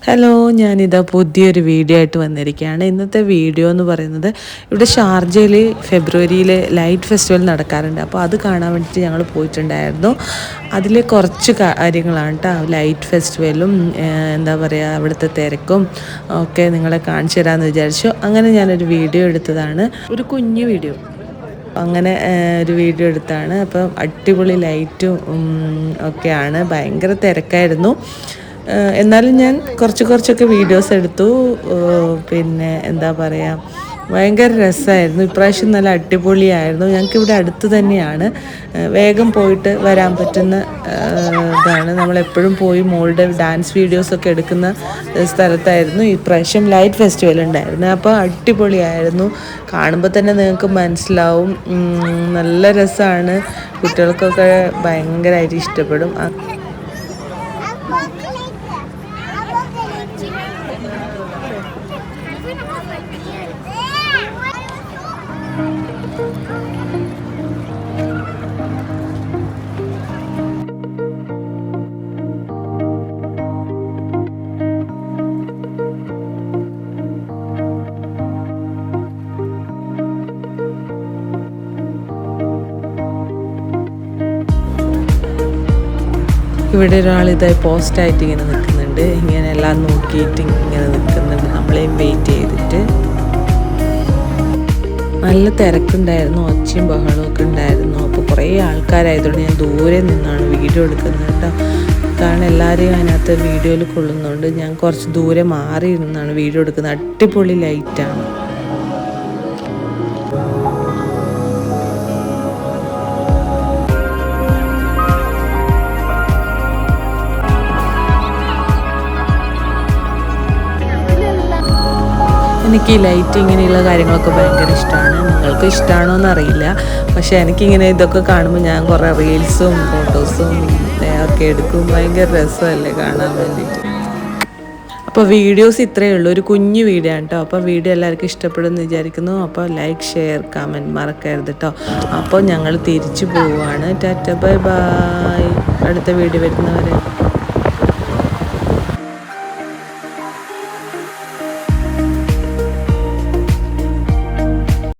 Hello, ഞാനിതാ പുതിയൊരു video ആയിട്ട് വന്നിരിക്കുകയാണ്. ഇന്നത്തെ വീഡിയോ എന്ന് പറയുന്നത് ഇവിടെ ഷാർജയിൽ ഫെബ്രുവരിയിൽ ലൈറ്റ് ഫെസ്റ്റിവൽ നടക്കാറുണ്ട്. അപ്പോൾ അത് കാണാൻ വേണ്ടിയിട്ട് ഞങ്ങൾ പോയിട്ടുണ്ടായിരുന്നു. അതിൽ കുറച്ച് കാര്യങ്ങളാണ് കേട്ടോ, ലൈറ്റ് ഫെസ്റ്റിവലും എന്താ പറയുക അവിടുത്തെ തിരക്കും ഒക്കെ നിങ്ങളെ കാണിച്ചു തരാമെന്ന് വിചാരിച്ചു. അങ്ങനെ ഞാനൊരു വീഡിയോ എടുത്തതാണ്, ഒരു കുഞ്ഞു വീഡിയോ. അങ്ങനെ ഒരു വീഡിയോ എടുത്താണ്. അപ്പം അടിപൊളി ലൈറ്റും ഒക്കെയാണ്, ഭയങ്കര തിരക്കായിരുന്നു. എന്നാലും ഞാൻ കുറച്ചൊക്കെ വീഡിയോസ് എടുത്തു. പിന്നെ എന്താ പറയുക, ഭയങ്കര രസമായിരുന്നു. ഇപ്രാവശ്യം നല്ല അടിപൊളിയായിരുന്നു. ഞങ്ങൾക്കിവിടെ അടുത്ത് തന്നെയാണ്, വേഗം പോയിട്ട് വരാൻ പറ്റുന്ന ഇതാണ്. നമ്മളെപ്പോഴും പോയി മോളുടെ ഡാൻസ് വീഡിയോസൊക്കെ എടുക്കുന്ന സ്ഥലത്തായിരുന്നു ഇപ്രാവശ്യം ലൈറ്റ് ഫെസ്റ്റിവൽ ഉണ്ടായിരുന്നു. അപ്പോൾ അടിപൊളിയായിരുന്നു. കാണുമ്പോൾ തന്നെ നിങ്ങൾക്ക് മനസ്സിലാവും, നല്ല രസമാണ്. കുട്ടികൾക്കൊക്കെ ഭയങ്കരമായിട്ട് ഇഷ്ടപ്പെടും. ഇവിടെ ഒരാളിതായി പോസ്റ്റായിട്ട് ഇങ്ങനെ നിൽക്കുന്നുണ്ട്, ഇങ്ങനെ എല്ലാം നോക്കിയിട്ട് ഇങ്ങനെ നിൽക്കുന്നുണ്ട്, നമ്മളെയും വെയിറ്റ് ചെയ്തിട്ട്. നല്ല തിരക്കുണ്ടായിരുന്നു, ഒച്ചയും ബഹളവും ഒക്കെ ഉണ്ടായിരുന്നു. അപ്പോൾ കുറേ ആൾക്കാരായതുകൊണ്ട് ഞാൻ ദൂരെ നിന്നാണ് വീഡിയോ എടുക്കുന്നത് കേട്ടോ. കാരണം എല്ലാവരെയും അതിനകത്ത് വീഡിയോയിൽ കൊള്ളുന്നുണ്ട്. ഞാൻ കുറച്ച് ദൂരെ മാറി നിന്നാണ് വീഡിയോ എടുക്കുന്നത്. അടിപൊളി ലൈറ്റാണ്. എനിക്ക് ഈ ലൈറ്റ് ഇങ്ങനെയുള്ള കാര്യങ്ങളൊക്കെ ഭയങ്കര ഇഷ്ടമാണ്. നിങ്ങൾക്ക് ഇഷ്ടമാണോ എന്നറിയില്ല, പക്ഷേ എനിക്കിങ്ങനെ ഇതൊക്കെ കാണുമ്പോൾ ഞാൻ കുറേ റീൽസും ഫോട്ടോസും ഒക്കെ എടുക്കും. ഭയങ്കര രസമല്ലേ കാണാൻ വേണ്ടിയിട്ട്. അപ്പോൾ വീഡിയോസ് ഇത്രയേ ഉള്ളൂ, ഒരു കുഞ്ഞു വീഡിയോ ആണ് കേട്ടോ. അപ്പോൾ വീഡിയോ എല്ലാവർക്കും ഇഷ്ടപ്പെടുമെന്ന് വിചാരിക്കുന്നു. അപ്പോൾ ലൈക്ക്, ഷെയർ, കമൻറ്റ് മറക്കരുത് കേട്ടോ. അപ്പോൾ ഞങ്ങൾ തിരിച്ചു പോവുകയാണ്. Tata, bye bye. അടുത്ത വീഡിയോ വരുന്നവരെ.